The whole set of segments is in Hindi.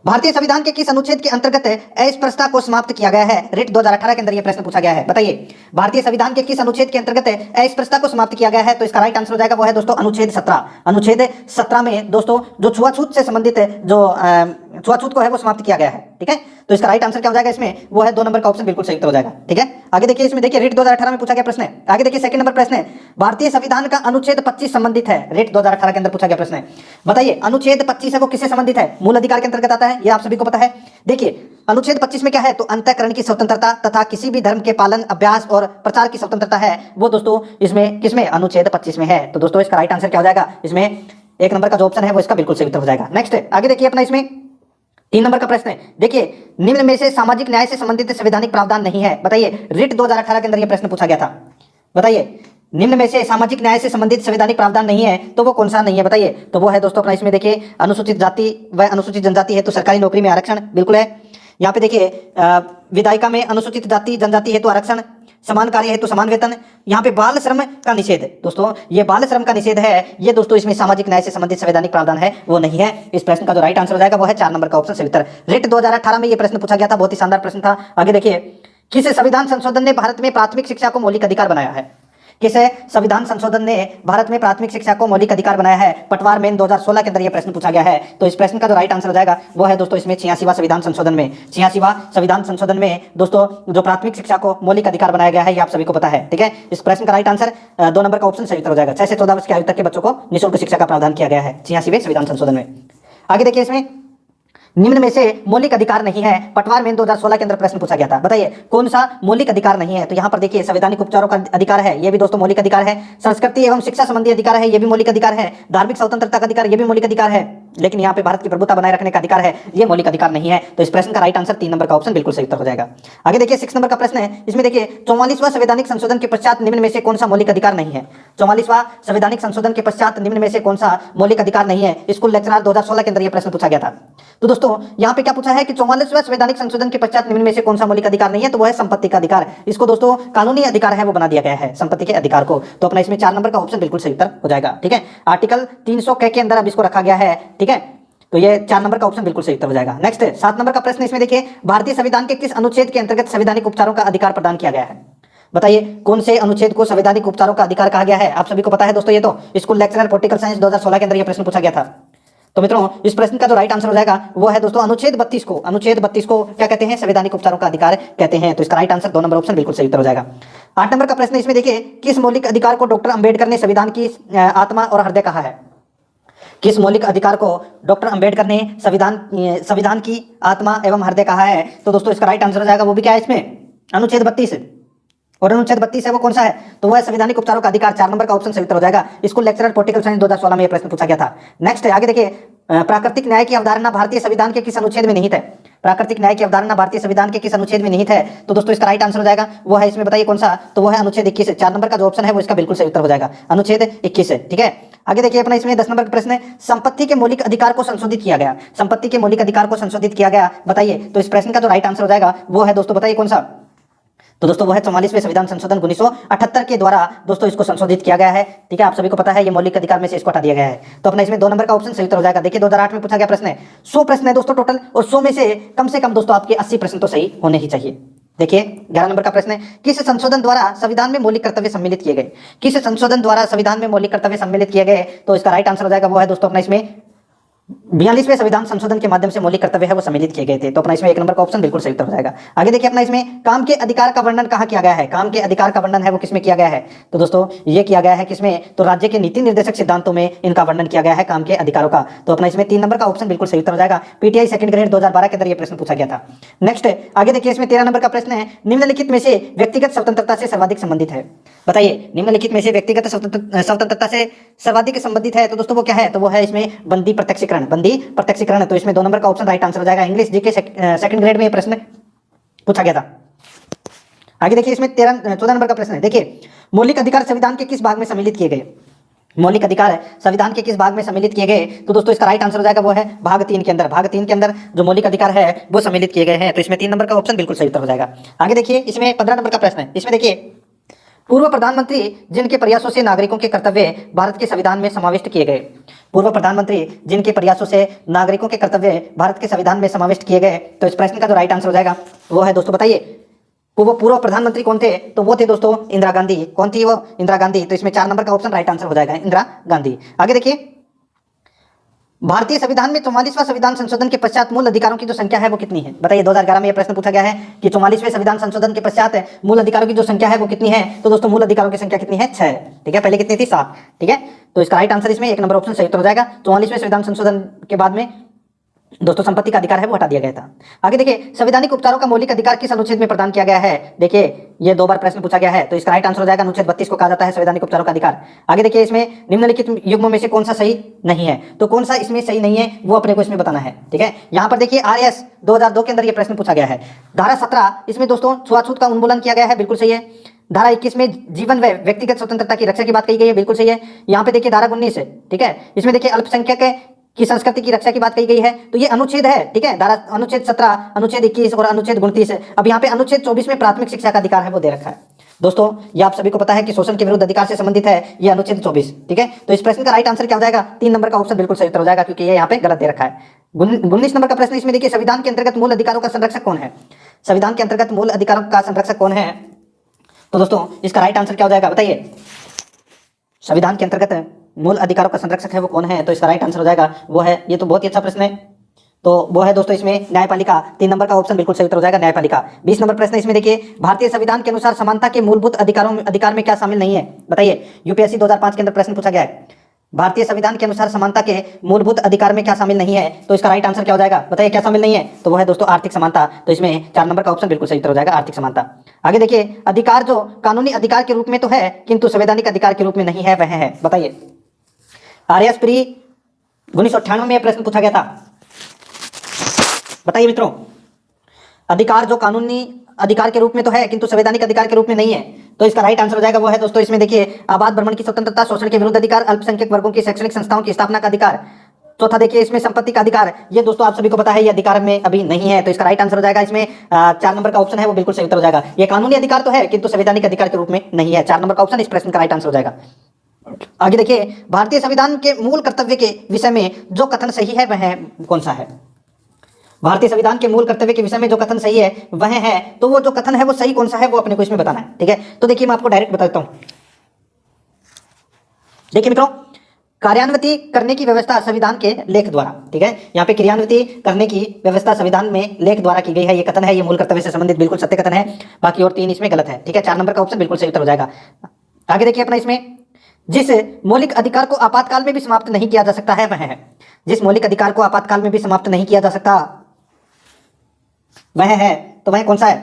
भारतीय संविधान के किस अनुच्छेद के अंतर्गत अस्पृश्यता को समाप्त किया गया है? रिट 2018 के अंदर यह प्रश्न पूछा गया है। बताइए, भारतीय संविधान के किस अनुच्छेद के अंतर्गत अस्पृश्यता को समाप्त किया गया है? तो इसका राइट आंसर हो जाएगा वो है दोस्तों अनुच्छेद 17। अनुच्छेद 17 में दोस्तों जो छुआछूत से संबंधित जो छुआछूत को है वो समाप्त किया गया है। ठीक है, तो इसका राइट आंसर क्या हो जाएगा इसमें? वो है 2 नंबर का ऑप्शन बिल्कुल सही उत्तर हो जाएगा। ठीक है, आगे देखिए इसमें देखिए रिट 2018 में पूछा गया प्रश्न है। आगे देखिए सेकंड नंबर प्रश्न है, भारतीय संविधान का अनुच्छेद 25 संबंधित है। रिट 2018 के अंदर पूछा गया प्रश्न है। बताइए अनुच्छेद 25 है वो किससे संबंधित है? मूल अधिकार के अंतर्गत आता है, ये आप सभी को पता है। देखिए अनुच्छेद 25 में क्या है? तो अंतःकरण की स्वतंत्रता तथा किसी भी धर्म के पालन, अभ्यास और प्रचार की स्वतंत्रता है वो दोस्तों इसमें किसमें? अनुच्छेद 25 में है। तो दोस्तों इसका राइट आंसर क्या हो जाएगा इसमें? 1 नंबर का जो ऑप्शन है वो इसका बिल्कुल सही उत्तर हो जाएगा। नेक्स्ट आगे देखिए अपना इसमें 3 नंबर का प्रश्न है। देखिए निम्न में से सामाजिक न्याय से संबंधित संवैधानिक प्रावधान नहीं है। बताइए रिट 2018 के अंदर यह प्रश्न पूछा गया था। बताइए निम्न में से सामाजिक न्याय से संबंधित संवैधानिक प्रावधान नहीं है तो वो कौन सा नहीं है? बताइए, तो वो है दोस्तों अपना इसमें देखिए अनुसूचित जाति व अनुसूचित जनजाति है तो सरकारी नौकरी में आरक्षण बिल्कुल है। यहाँ पे देखिए विधायिका में अनुसूचित जाति जनजाति है तो आरक्षण, समान कार्य है तो समान वेतन। यहाँ पे बाल श्रम का निषेध दोस्तों, ये बाल श्रम का निषेध है ये दोस्तों इसमें सामाजिक न्याय से संबंधित संवैधानिक प्रावधान है वो नहीं है। इस प्रश्न का जो राइट आंसर हो जाएगा वो है 4 नंबर का ऑप्शन सही उत्तर। रिट 2018 में ये प्रश्न पूछा गया था, बहुत ही शानदार प्रश्न था। आगे देखिए किस संविधान संशोधन ने भारत में प्राथमिक शिक्षा को मौलिक अधिकार बनाया है? किस संविधान संशोधन ने भारत में प्राथमिक शिक्षा को मौलिक अधिकार बनाया है? पटवार मेन 2016 के अंदर यह प्रश्न पूछा गया है। तो इस प्रश्न का जो राइट आंसर हो जाएगा वो है दोस्तों इसमें 86वां संविधान संशोधन में। 86वां संविधान संशोधन में दोस्तों जो प्राथमिक शिक्षा को मौलिक अधिकार बनाया गया है ये आप सभी को पता है। ठीक है, इस प्रश्न का राइट आंसर 2 नंबर का ऑप्शन सही उत्तर हो जाएगा। 6 से 14 वर्ष की आयु तक के बच्चों को निःशुल्क शिक्षा का प्रावधान किया गया है 86वें संविधान संशोधन में। आगे देखिए इसमें निम्न में से मौलिक अधिकार नहीं है, पटवार में 2016 के अंदर प्रश्न पूछा गया था। बताइए कौन सा मौलिक अधिकार नहीं है? तो यहाँ पर देखिए संवैधानिक उपचारों का अधिकार है, ये भी दोस्तों मौलिक अधिकार है। संस्कृति एवं शिक्षा संबंधी अधिकार है, ये भी मौलिक अधिकार है। धार्मिक स्वतंत्रता का अधिकार, ये भी मौलिक अधिकार है। लेकिन यहाँ पे भारत की प्रभुता बनाए रखने का अधिकार है, ये मौलिक अधिकार नहीं है। तो इस प्रश्न का राइट आंसर 3 नंबर का ऑप्शन बिल्कुल सही उत्तर हो जाएगा। आगे देखिए 6 नंबर का प्रश्न है, इसमें देखिए 44वां संवैधानिक संशोधन के पश्चात निम्न में से कौन सा मौलिक अधिकार नहीं है? 44वां संवैधानिक संशोधन के पश्चात निम्न में से कौन सा मौलिक अधिकार नहीं है? स्कूल लेक्चरर 2016 के अंदर यह प्रश्न पूछा गया था। तो दोस्तों यहाँ पे क्या पूछा है कि 44वां संवैधानिक संशोधन के पश्चात निम्न में से कौन सा मौलिक अधिकार नहीं है? तो वो है संपत्ति का अधिकार। इसको दोस्तों कानूनी अधिकार है वो बना दिया गया है संपत्ति के अधिकार को। तो अपना इसमें 4 नंबर का ऑप्शन बिल्कुल सही उत्तर हो जाएगा। ठीक है, आर्टिकल 300 के अंदर अब इसको रखा गया है। ठीक है, तो ये 4 नंबर का ऑप्शन बिल्कुल सही उत्तर हो जाएगा। नेक्स्ट 7 नंबर का प्रश्न इसमें देखिए भारतीय संविधान के किस अनुच्छेद के अंतर्गत संवैधानिक उपचारों का अधिकार प्रदान किया गया है? बताइए कौन से अनुच्छेद को संवैधानिक उपचारों का अधिकार कहा गया है? आप सभी को पता है दोस्तों, ये तो स्कूल लेक्चरर पॉलिटिकल साइंस 2016 के अंदर ये प्रश्न पूछा गया था। तो मित्रों इस प्रश्न का जो राइट आंसर हो जाएगा वो है दोस्तों अनुच्छेद 32 को। अनुच्छेद 32 को क्या कहते हैं? संवैधानिक उपचारों का अधिकार कहते हैं। तो इसका राइट आंसर 2 नंबर ऑप्शन बिल्कुल सही उत्तर हो जाएगा। 8 नंबर का प्रश्न इसमें देखिए किस मौलिक अधिकार को डॉक्टर अंबेडकर ने संविधान की आत्मा और हृदय कहा है? किस मौलिक अधिकार को डॉक्टर अंबेडकर ने संविधान की आत्मा एवं हृदय कहा है? तो दोस्तों इसका राइट आंसर हो जाएगा वो भी क्या है इसमें? अनुच्छेद 32। और अनुच्छेद 32 है वो कौन सा है? तो वो है संवैधानिक उपचारों का अधिकार। 4 नंबर का ऑप्शन सही उत्तर हो जाएगा। स्कूल लेक्चरर पॉलिटिकल साइंस 2016 में यह प्रश्न पूछा गया था। नेक्स्ट आगे देखिए प्राकृतिक न्याय की अवधारणा भारतीय संविधान के किस अनुच्छेद में निहित है? प्राकृतिक न्याय की अवधारणा भारतीय संविधान के किस अनुच्छेद में निहित है? तो दोस्तों इसका राइट आंसर हो जाएगा वो है इसमें बताइए कौन सा? तो वो है अनुच्छेद 21। 4 नंबर का जो ऑप्शन है वो इसका बिल्कुल सही उत्तर हो जाएगा, अनुच्छेद 21 है। ठीक है, आगे देखिए अपना इसमें 10 नंबर का प्रश्न है संपत्ति के मौलिक अधिकार को संशोधित किया गया। संपत्ति के मौलिक अधिकार को संशोधित किया गया, बताइए। तो इस प्रश्न का जो राइट आंसर हो जाएगा वो है दोस्तों बताइए कौन सा? तो दोस्तों वो है 44वें संविधान संशोधन 1978 के द्वारा दोस्तों इसको संशोधित किया गया है। ठीक है, आप सभी को पता है ये मौलिक अधिकार में से इसको हटा दिया गया है। तो अपना इसमें 2 नंबर का ऑप्शन सही उत्तर हो जाएगा। देखिए 2008 में पूछा गया प्रश्न है, 100 प्रश्न है दोस्तों टोटल, और 100 में से कम दोस्तों आपके 80 प्रश्न तो सही होने ही चाहिए। देखिए 11 नंबर का प्रश्न है किस संशोधन द्वारा संविधान में मौलिक कर्तव्य सम्मिलित किए गए? किस संशोधन द्वारा संविधान में मौलिक कर्तव्य सम्मिलित किए गए? तो इसका राइट आंसर हो जाएगा वो है दोस्तों अपना इसमें 42वें संविधान संशोधन के माध्यम से मौलिक कर्तव्य है वो सम्मिलित किए गए थे। तो अपना इसमें 1 नंबर का ऑप्शन बिल्कुल सही उत्तर हो जाएगा। आगे देखिए अपना इसमें काम के अधिकार का वर्णन कहाँ किया गया है? काम के अधिकार का वर्णन है वो किसमें किया गया है? तो दोस्तों ये किया गया है किसमें? तो राज्य के नीति निर्देशक सिद्धांतों में इनका वर्णन किया गया है काम के अधिकारों का। तो अपना इसमें 3 नंबर का ऑप्शन बिल्कुल सही उत्तर हो जाएगा। पीटीआई सेकंड ग्रेड 2012 के अंदर ये प्रश्न पूछा गया था। नेक्स्ट आगे देखिए इसमें 13 नंबर का प्रश्न है निम्नलिखित में से व्यक्तिगत स्वतंत्रता से सर्वाधिक संबंधित है? बताइए निम्नलिखित में से व्यक्तिगत स्वतंत्रता से सर्वाधिक संबंधित है तो दोस्तों वो क्या है? तो वो है इसमें बंदी प्रत्यक्षीकरण। बंदी प्रत्यक्षीकरण, तो इसमें 2 नंबर का ऑप्शन राइट आंसर हो जाएगा। इंग्लिश जीके सेकंड ग्रेड में ये प्रश्न पूछा गया था। आगे देखिए इसमें 14 नंबर का प्रश्न है, देखिए मौलिक अधिकार संविधान के किस भाग में सम्मिलित किए गए? मौलिक अधिकार संविधान के किस भाग में सम्मिलित किए गए? तो दोस्तों इसका राइट आंसर हो जाएगा वो है भाग 3 के अंदर। भाग 3 के अंदर जो मौलिक अधिकार है वो सम्मिलित किए गए हैं। तो इसमें 3 नंबर का ऑप्शन बिल्कुल सही उत्तर हो जाएगा। आगे देखिए इसमें 15 नंबर का प्रश्न है, इसमें देखिए पूर्व प्रधानमंत्री जिनके प्रयासों से नागरिकों के कर्तव्य भारत के संविधान में समाविष्ट किए गए, पूर्व प्रधानमंत्री जिनके प्रयासों से नागरिकों के कर्तव्य भारत के संविधान में समाविष्ट किए गए। तो इस प्रश्न का जो राइट आंसर हो जाएगा वो है दोस्तों, बताइए पूर्व प्रधानमंत्री कौन थे? तो वो थे दोस्तों इंदिरा गांधी। कौन थी वो? इंदिरा गांधी। तो इसमें 4 नंबर का ऑप्शन राइट आंसर हो जाएगा, इंदिरा गांधी। आगे देखिए, भारतीय संविधान में 44वां संविधान संशोधन के पश्चात मूल अधिकारों की जो संख्या है वो कितनी है? बताइए, 2011 में यह प्रश्न पूछा गया है कि 44वें संविधान संशोधन के पश्चात मूल अधिकारों की जो संख्या है वो कितनी है? तो दोस्तों मूल अधिकारों की संख्या कितनी है? 6। ठीक है, पहले कितनी थी? 7। ठीक है, तो इसका राइट आंसर इसमें 1 नंबर ऑप्शन सही उत्तर हो जाएगा। 44वें संविधान संशोधन के बाद में दोस्तों संपत्ति का अधिकार है वो हटा दिया गया था। आगे देखिए, संवैधानिक उपचारों का मौलिक अधिकार किस अनुच्छेद में प्रदान किया गया है? देखिए ये 2 बार प्रश्न पूछा गया है, तो इसका राइट आंसर हो जाएगा अनुच्छेद 32 को कहा जाता है संवैधानिक उपचारों का अधिकार। आगे देखिए, इसमें निम्नलिखित युग्मों में से कौन सा सही नहीं है? तो कौन सा इसमें सही नहीं है वो अपने को इसमें बताना है। ठीक है, यहाँ पर देखिए RS 2002 के अंदर ये प्रश्न पूछा गया है। धारा 17 इसमें दोस्तों छुआछूत का उन्मूलन किया गया है, बिल्कुल सही है। धारा 21 में जीवन व व्यक्तिगत स्वतंत्रता की रक्षा की बात कही गई है, बिल्कुल सही है। यहाँ पे देखिए धारा 19 है, ठीक है, इसमें देखिए अल्पसंख्यक की संस्कृति की रक्षा की बात कही गई है, तो ये अनुच्छेद है। ठीक है, धारा अनुच्छेद 17, अनुच्छेद 21 और अनुच्छेद 29 है। अब यहाँ पे अनुच्छेद 24 में प्राथमिक शिक्षा का अधिकार है वो दे रखा है। दोस्तों ये आप सभी को पता है कि शोषण के विरुद्ध अधिकार से संबंधित है ये अनुच्छेद 24। ठीक है, तो इस प्रश्न का राइट आंसर क्या हो जाएगा? 3 नंबर का ऑप्शन बिल्कुल सही उत्तर हो जाएगा, क्योंकि ये यहाँ पे गलत दे रखा है। 19 नंबर का प्रश्न इसमें देखिए, संविधान के अंतर्गत मूल अधिकारों का संरक्षक कौन है? संविधान के अंतर्गत मूल अधिकारों का संरक्षक कौन है? तो दोस्तों इसका राइट आंसर क्या हो जाएगा? बताइए, संविधान के अंतर्गत मूल अधिकारों का संरक्षक है वो कौन है? तो इसका राइट आंसर हो जाएगा वो है, ये तो बहुत ही अच्छा प्रश्न है, तो वो है दोस्तों इसमें न्यायपालिका। 3 नंबर का ऑप्शन बिल्कुल सही उत्तर हो जाएगा, न्यायपालिका। 20 नंबर प्रश्न इसमें देखिए, भारतीय संविधान के अनुसार समानता के मूलभूत अधिकार में क्या शामिल नहीं है? बताइए, यूपीएससी 2005 के अंदर प्रश्न पूछा गया है, भारतीय संविधान के अनुसार समानता के मूलभूत अधिकार में क्या शामिल नहीं है? तो इसका राइट आंसर क्या हो जाएगा? बताइए, क्या शामिल नहीं है? तो वो है दोस्तों आर्थिक समानता। तो इसमें 4 नंबर का ऑप्शन बिल्कुल सही उत्तर हो जाएगा, आर्थिक समानता। आगे देखिए, अधिकार जो कानूनी अधिकार के रूप में तो है किंतु संवैधानिक अधिकार के रूप में नहीं है, वह है, बताइए। RS प्री 1998 में यह प्रश्न पूछा गया था। बताइए मित्रों, अधिकार जो कानूनी अधिकार के रूप में तो है किंतु संवैधानिक अधिकार के रूप में नहीं है, तो इसका राइट आंसर हो जाएगा वो है दोस्तों इसमें देखिए, आबाद भ्रमण की स्वतंत्रता, शोषण के विरुद्ध अधिकार, अल्पसंख्यक वर्गों की शैक्षणिक संस्थाओं की स्थापना का अधिकार। चौथा देखिए, इसमें संपत्ति का अधिकार, ये दोस्तों आप सभी को पता है ये अधिकार में अभी नहीं है, तो इसका राइट आंसर हो जाएगा इसमें 4 नंबर का ऑप्शन है वो बिल्कुल सही उत्तर हो जाएगा। ये कानूनी अधिकार तो है किंतु संवैधानिक अधिकार के रूप में नहीं है, 4 नंबर का ऑप्शन इस प्रश्न का राइट आंसर हो जाएगा। आगे देखिए, भारतीय संविधान के मूल कर्तव्य के विषय में जो कथन सही है वह कौन सा है? भारतीय संविधान के मूल कर्तव्य के विषय में जो कथन सही है वह है, तो वो जो कथन है वो सही कौन सा है वो अपने को इसमें बताना है। ठीक है, तो देखिए मैं आपको डायरेक्ट बता देता हूं। देखिए मित्रों, कार्यान्विति करने की व्यवस्था संविधान के लेख द्वारा, ठीक है, यहाँ पे क्रियान्विति करने की व्यवस्था संविधान में लेख द्वारा की गई है, ये कथन है, ये मूल कर्तव्य से संबंधित बिल्कुल सत्य कथन है, बाकी और 3 इसमें गलत है। ठीक है, 4 नंबर का ऑप्शन बिल्कुल सही उत्तर हो जाएगा। आगे देखिए अपना, इसमें जिस मौलिक अधिकार को आपातकाल में भी समाप्त नहीं किया जा सकता है वह है, जिस मौलिक अधिकार को आपातकाल में भी समाप्त नहीं किया जा सकता वह है, तो वह कौन सा है?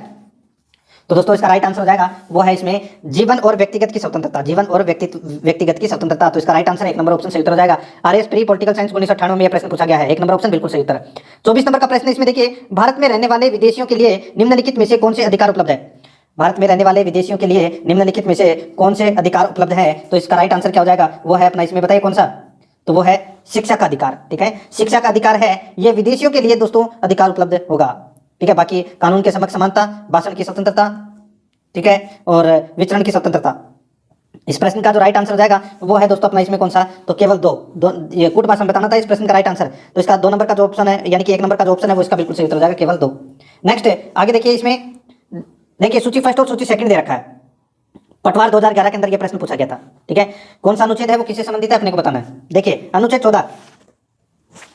तो दोस्तों इसका राइट आंसर हो जाएगा वो है इसमें जीवन और व्यक्तिगत की स्वतंत्रता, जीवन और व्यक्तिगत की स्वतंत्रता। तो इसका राइट आंसर 1 नंबर ऑप्शन सही उत्तर हो जाएगा। RS प्री पॉलिटिकल साइंस 1998 में यह प्रश्न पूछा गया है, 1 नंबर ऑप्शन बिल्कुल सही उत्तर। 24 नंबर का प्रश्न इसमें देखिए, भारत में रहने वाले विदेशियों के लिए निम्नलिखित में से कौन से अधिकार उपलब्ध है? भारत में रहने वाले विदेशियों के लिए निम्नलिखित में से कौन से अधिकार उपलब्ध है? तो इसका राइट आंसर क्या हो जाएगा वो है अपना, इसमें बताइए कौन सा? तो वो है शिक्षा का अधिकार। ठीक है, शिक्षा का अधिकार है, ये विदेशियों के लिए दोस्तों अधिकार उपलब्ध होगा। ठीक है, बाकी कानून के समक्ष समानता, भाषण की स्वतंत्रता, ठीक है, और विचरण की स्वतंत्रता। इस प्रश्न का जो राइट आंसर हो जाएगा वो है दोस्तों अपना इसमें कौन सा? तो केवल दो ये कूट भाषण बताना था इस प्रश्न का राइट आंसर, तो इसका 2 नंबर का जो ऑप्शन है, यानी कि 1 नंबर का जो ऑप्शन है वो इसका बिल्कुल सही उत्तर हो जाएगा, केवल 2। नेक्स्ट आगे देखिए, इसमें देखिए सूची फर्स्ट और सूची सेकंड दे रखा है। पटवार 2011 के अंदर ये प्रश्न पूछा गया था। ठीक है, कौन सा अनुच्छेद है वो किससे संबंधित है अपने को बताना है। देखिए अनुच्छेद 14,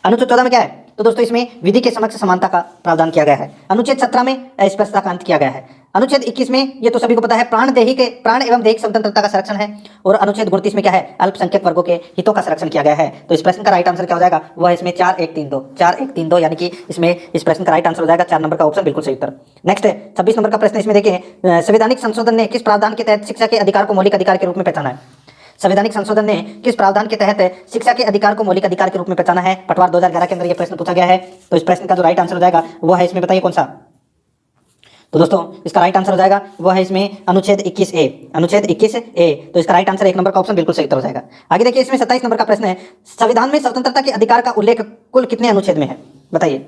अनुच्छेद 14 में क्या है? तो दोस्तों इसमें विधि के समक्ष समानता का प्रावधान किया गया है। अनुच्छेद 17 में अस्पृश्यता का अंत किया गया है। अनुच्छेद 21 में ये तो सभी को पता है, प्राण एवं दैहिक स्वतंत्रता का संरक्षण है। और अनुच्छेद 29 में क्या है? अल्पसंख्यक वर्गों के हितों का संरक्षण किया गया है। तो इस प्रश्न का राइट आंसर क्या हो जाएगा? वो है इसमें 4-1-3-2, यानी कि इसमें इस प्रश्न का राइट आंसर हो जाएगा 4 नंबर का ऑप्शन बिल्कुल सही उत्तर। नेक्स्ट 26 नंबर का प्रश्न इसमें देखिए, संवैधानिक संशोधन ने किस प्रावधान के तहत शिक्षा के अधिकार को मौलिक अधिकार के रूप में पहचाना है? संवैधानिक संशोधन ने किस प्रावधान के तहत शिक्षा के अधिकार को मौलिक अधिकार के रूप में पहचाना है? पटवार 2011 के अंदर यह प्रश्न पूछा गया है। तो इस प्रश्न का जो राइट आंसर हो जाएगा वो है इसमें, बताइए कौन सा? तो दोस्तों इसका राइट आंसर हो जाएगा वो है इसमें अनुच्छेद 21A, अनुच्छेद 21A। तो इसका राइट आंसर 1 नंबर का ऑप्शन बिल्कुल सही उत्तर हो जाएगा। आगे देखिए, इसमें 27 नंबर का प्रश्न है, संविधान में स्वतंत्रता के अधिकार का उल्लेख कुल कितने अनुच्छेद में है? बताइए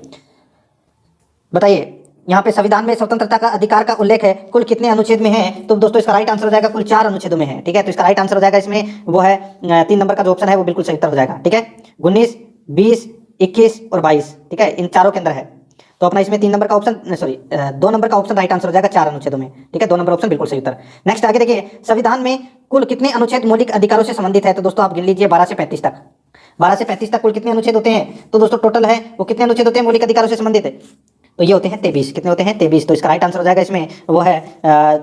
बताइए, यहाँ पे संविधान में स्वतंत्रता का अधिकार का उल्लेख है कुल कितने अनुच्छेद में है, तो दोस्तों इसका राइट आंसर हो जाएगा कुल 4 अनुच्छेदों में है। ठीक है, तो इसका राइट आंसर हो जाएगा इसमें वो है 3 नंबर का जो ऑप्शन है वो बिल्कुल सही उत्तर हो जाएगा। ठीक है, 19, 20, 21 और 22। ठीक है, इन चारों के अंदर है, तो अपना इसमें 3 नंबर का ऑप्शन सॉरी 2 नंबर का ऑप्शन राइट आंसर हो जाएगा 4 अनुच्छेदों में। ठीक है, 2 नंबर ऑप्शन बिल्कुल सही उत्तर। नेक्स्ट आगे देखिए, संविधान में कुल कितने अनुच्छेद मौलिक अधिकारों से संबंधित है, तो दोस्तों आप गिन लीजिए 12 से 35 तक। 12 से 35 तक कुल कितने अनुच्छेद होते हैं, तो दोस्तों टोटल है वो कितने अनुच्छेद होते हैं मौलिक अधिकारों से संबंधित है, तो ये होते हैं 23। कितने होते हैं 23, तो इसका राइट आंसर हो जाएगा इसमें वो है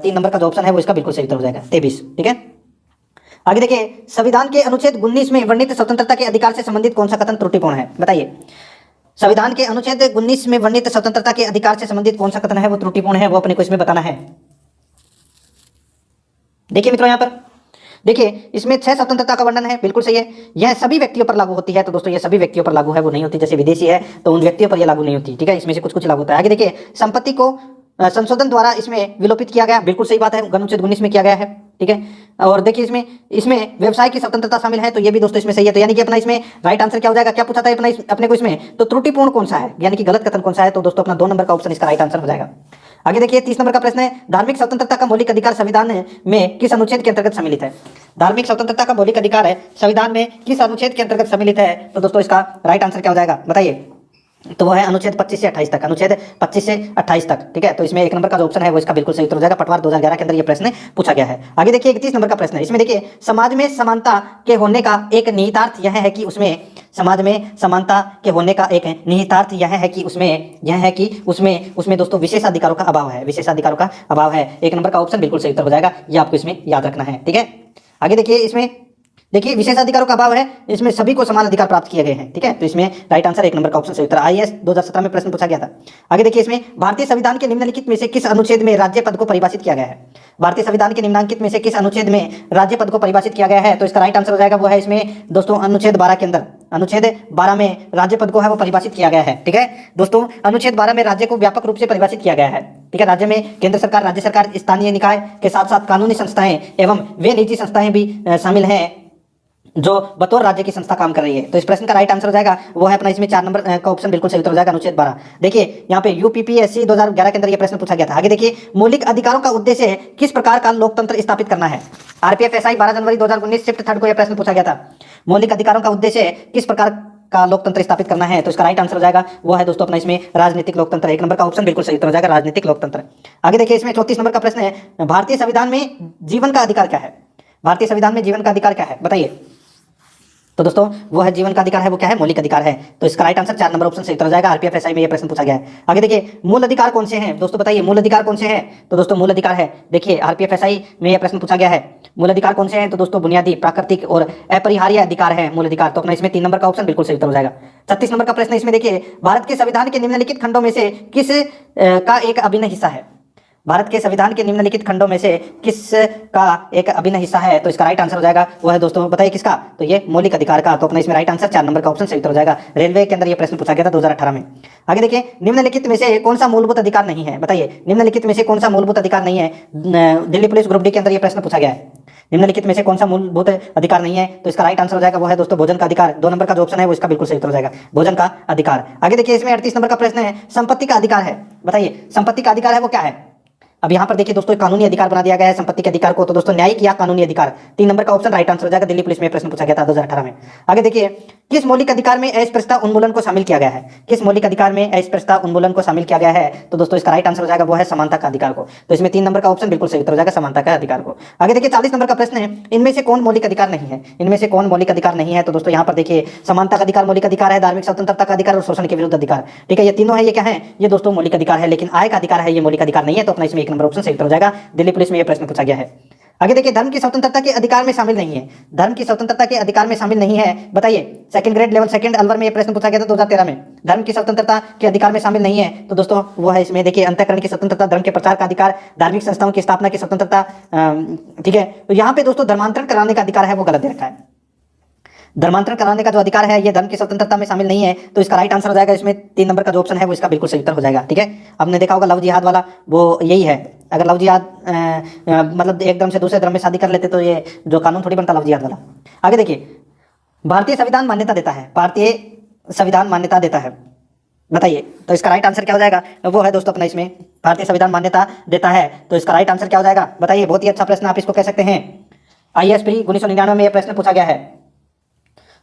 3 नंबर का जो ऑप्शन है वो इसका बिल्कुल सही उत्तर हो जाएगा 23। ठीक है, आगे देखिए, संविधान के अनुच्छेद 19 में वर्णित स्वतंत्रता के अधिकार से संबंधित कौन सा कथन त्रुटिपूर्ण है, बताइए। संविधान के अनुच्छेद 19 में वर्णित स्वतंत्रता के अधिकार से संबंधित कौन सा कथन है वो त्रुटिपूर्ण है, वो अपने को इसमें बताना है। देखिए मित्रों, यहाँ पर देखिए इसमें 6 स्वतंत्रता का वर्णन है, बिल्कुल सही है। यह सभी व्यक्तियों पर लागू होती है, तो दोस्तों ये सभी व्यक्तियों पर लागू है, वो नहीं होती। जैसे विदेशी है तो उन व्यक्तियों पर यह लागू नहीं होती। ठीक है, इसमें से कुछ कुछ लागू होता है। आगे देखिए, संपत्ति को संशोधन द्वारा इसमें विलोपित किया गया, बिल्कुल सही बात है, अनुच्छेद 19 में किया गया है। ठीक है, और देखिए इसमें व्यवसाय की स्वतंत्रता शामिल है, तो ये भी दोस्तों इसमें सही है। तो यानी कि अपना इसमें राइट आंसर क्या हो जाएगा, क्या पूछा था अपने को इसमें, तो त्रुटिपूर्ण कौन सा है, यानी कि गलत कथन कौन सा है, तो दोस्तों अपना 2 नंबर का ऑप्शन इसका राइट आंसर हो जाएगा। आगे देखिए, 30 नंबर का प्रश्न है, धार्मिक स्वतंत्रता का मौलिक अधिकार संविधान में किस अनुच्छेद के अंतर्गत सम्मिलित है। धार्मिक स्वतंत्रता का मौलिक अधिकार है संविधान में किस अनुच्छेद के अंतर्गत सम्मिलित है, तो दोस्तों इसका राइट आंसर क्या हो जाएगा, बताइए। तो वो है अनुच्छेद 25 से 28 तक, अनुच्छेद 25 से 28 तक। ठीक है, तो इसमें 1 नंबर का जो ऑप्शन है वो इसका बिल्कुल सही उत्तर हो जाएगा। पटवार 2011 के अंदर ये प्रश्न पूछा गया है। आगे देखिए, 31 नंबर का प्रश्न है, इसमें देखिए, समाज में समानता के होने का एक निहितार्थ यह है कि उसमें, समाज में समानता के होने का एक निहितार्थ यह है कि उसमें दोस्तों विशेषाधिकारों का अभाव है, विशेषाधिकारों का अभाव है। 1 नंबर का ऑप्शन बिल्कुल सही उत्तर हो जाएगा, ये आपको इसमें याद रखना है। ठीक है, आगे देखिए, इसमें देखिए विशेषाधिकारों का अभाव है, इसमें सभी को समान अधिकार प्राप्त किए गए हैं। ठीक है, तो इसमें राइट आंसर 1 नंबर का ऑप्शन सही उत्तर। आईएएस 2017 में प्रश्न पूछा गया था। आगे देखिए, इसमें भारतीय संविधान के निम्नलिखित में से किस अनुच्छेद में राज्य पद को परिभाषित किया गया है। भारतीय संविधान के निम्नांकित में से किस अनुच्छेद में राज्य पद को परिभाषित किया गया है, तो इसका राइट आंसर हो जाएगा वो है इसमें दोस्तों अनुच्छेद 12 के अंदर, अनुच्छेद 12 में राज्य पद को है वो परिभाषित किया गया है। ठीक है दोस्तों, अनुच्छेद 12 में राज्य को व्यापक रूप से परिभाषित किया गया है। ठीक है, राज्य में केंद्र सरकार, राज्य सरकार, स्थानीय निकाय के साथ साथ कानूनी संस्थाएं एवं वे निजी संस्थाएं भी शामिल हैं जो बतौर राज्य की संस्था काम कर रही है। तो इस प्रश्न का राइट आंसर हो जाएगा वो है अपना इसमें 4 नंबर का ऑप्शन बिल्कुल सही उत्तर हो जाएगा, अनुच्छेद 12। देखिए यहाँ पे यूपीपीएससी 2011 के अंदर ये प्रश्न पूछा गया था। आगे देखिए, मौलिक अधिकारों का उद्देश्य किस प्रकार का लोकतंत्र स्थापित करना है। आरपीएफ-एसआई 12 जनवरी 2019 शिफ्ट 3 को यह प्रश्न पूछा गया था। मौलिक अधिकारों का उद्देश्य किस प्रकार का लोकतंत्र स्थापित करना है, तो इसका राइट आंसर हो जाएगा वो है दोस्तों अपना इसमें राजनीतिक लोकतंत्र। 1 नंबर का ऑप्शन बिल्कुल सही उत्तर हो जाएगा, राजनीतिक लोकतंत्र। आगे देखिए, इसमें 34 नंबर का प्रश्न है, भारतीय संविधान में जीवन का अधिकार क्या है। भारतीय संविधान में जीवन का अधिकार क्या है, बताइए। तो दोस्तों वो है जीवन का अधिकार है, वो क्या है, मौलिक अधिकार है। तो इसका राइट आंसर 4 नंबर ऑप्शन सही उत्तर हो जाएगा। आरपीएफ-एसआई में ये प्रश्न पूछा गया है। आगे देखिए, मूल अधिकार कौन से हैं दोस्तों, बताइए मूल अधिकार कौन से हैं। तो दोस्तों मूल अधिकार है, देखिए आरपीएफ-एसआई में ये प्रश्न पूछा गया है, मूल अधिकार कौन से हैं, तो दोस्तों बुनियादी, प्राकृतिक और अपरिहार्य अधिकार है मूल अधिकार। तो अपना इसमें 3 नंबर का ऑप्शन बिल्कुल सही उत्तर हो जाएगा। 36 नंबर का प्रश्न इसमें देखिए, भारत के संविधान के निम्नलिखित खंडों में से किस का एक अभिन्न हिस्सा है। भारत के संविधान के निम्नलिखित खंडों में से किस का एक अभिन्न हिस्सा है, तो इसका राइट आंसर हो जाएगा वो है दोस्तों, बताइए किसका, तो ये मौलिक अधिकार का। तो अपना इसमें राइट आंसर 4 नंबर का ऑप्शन सही उत्तर हो जाएगा। रेलवे के अंदर ये प्रश्न पूछा गया था 2018 में। आगे देखिए, निम्नलिखित में से कौन सा मूलभूत अधिकार नहीं है, बताइए निम्नलिखित में से कौन सा मूलभूत अधिकार नहीं है। दिल्ली पुलिस ग्रुप डी के अंदर ये प्रश्न पूछा गया है, निम्नलिखित में से कौन सा मूलभूत अधिकार नहीं है, तो इसका राइट आंसर हो जाएगा वो है दोस्तों भोजन का अधिकार। 2 नंबर का जो ऑप्शन है वो इसका बिल्कुल सही उत्तर हो जाएगा, भोजन का अधिकार। आगे देखिए, इसमें 38 नंबर का प्रश्न है, संपत्ति का अधिकार है, बताइए संपत्ति का अधिकार है वो क्या है। अब यहाँ पर देखिए दोस्तों, कानूनी अधिकार बना दिया गया है संपत्ति के अधिकार को, तो दोस्तों न्यायिक या कानूनी अधिकार। 3 नंबर का ऑप्शन राइट आंसर हो जाएगा। दिल्ली पुलिस में प्रश्न पूछा गया था 2018 में। आगे देखिए, किस मौलिक अधिकार में अस्पृश्यता उन्मूलन को शामिल किया गया है। किस मौलिक अधिकार में अस्पृश्यता उन्मूलन को शामिल किया गया है, तो दोस्तों इसका राइट आंसर हो जाएगा वो है समानता का अधिकार को। तो इसमें 3 नंबर का ऑप्शन बिल्कुल सही उत्तर हो जाएगा, समानता का अधिकार को। आगे देखिए, 40 नंबर का प्रश्न है, इनमें से कौन मौलिक अधिकार नहीं है। इनमें से कौन मौलिक अधिकार नहीं है, तो दोस्तों यहाँ पर देखिए, समानता का अधिकार मौलिक अधिकार है, धार्मिक स्वतंत्रता का अधिकार और शोषण के विरुद्ध अधिकार। ठीक है, ये तीनों है, ये क्या है, ये दोस्तों मौलिक अधिकार है, लेकिन आय का अधिकार है ये मौलिक अधिकार नहीं है। तो अपना इसमें 1 नंबर ऑप्शन सही उत्तर हो जाएगा। दिल्ली पुलिस में यह प्रश्न पूछा गया है। आगे देखिए, धर्म की स्वतंत्रता के अधिकार में शामिल नहीं है। धर्म की स्वतंत्रता के अधिकार में शामिल नहीं है, बताइए। Second grade level second Alwar में यह प्रश्न पूछा गया था 2013 में। धर्म की स्वतंत्रता के अधिकार में शामिल नहीं है, तो दोस्तों वो है इसमें देखिए, अंतःकरण की स्वतंत्रता, धर्म के प्रचार का अधिकार, धार्मिक संस्थाओं की स्थापना की स्वतंत्रता। ठीक है, तो यहाँ पे दोस्तों धर्मांतरण कराने का अधिकार है वो गलत दे रखा है। धर्मांतरण कराने का जो अधिकार है ये धर्म की स्वतंत्रता में शामिल नहीं है, तो इसका राइट आंसर हो जाएगा इसमें 3 नंबर का जो ऑप्शन है वो इसका बिल्कुल सही उत्तर हो जाएगा। ठीक है, आपने देखा होगा लव जिहाद वाला, वो यही है। अगर लव जिहाद मतलब एक धर्म से दूसरे धर्म में शादी कर लेते तो ये जो कानून थोड़ी बनता लव जिहाद वाला। आगे देखिए, भारतीय संविधान मान्यता देता है, भारतीय संविधान मान्यता देता है बताइए। तो इसका राइट आंसर क्या हो जाएगा, वो है दोस्तों अपना इसमें भारतीय संविधान मान्यता देता है। तो इसका राइट आंसर क्या हो जाएगा बताइए। बहुत ही अच्छा प्रश्न आप इसको कह सकते हैं। आईएएस प्री 1999 में यह प्रश्न पूछा गया है।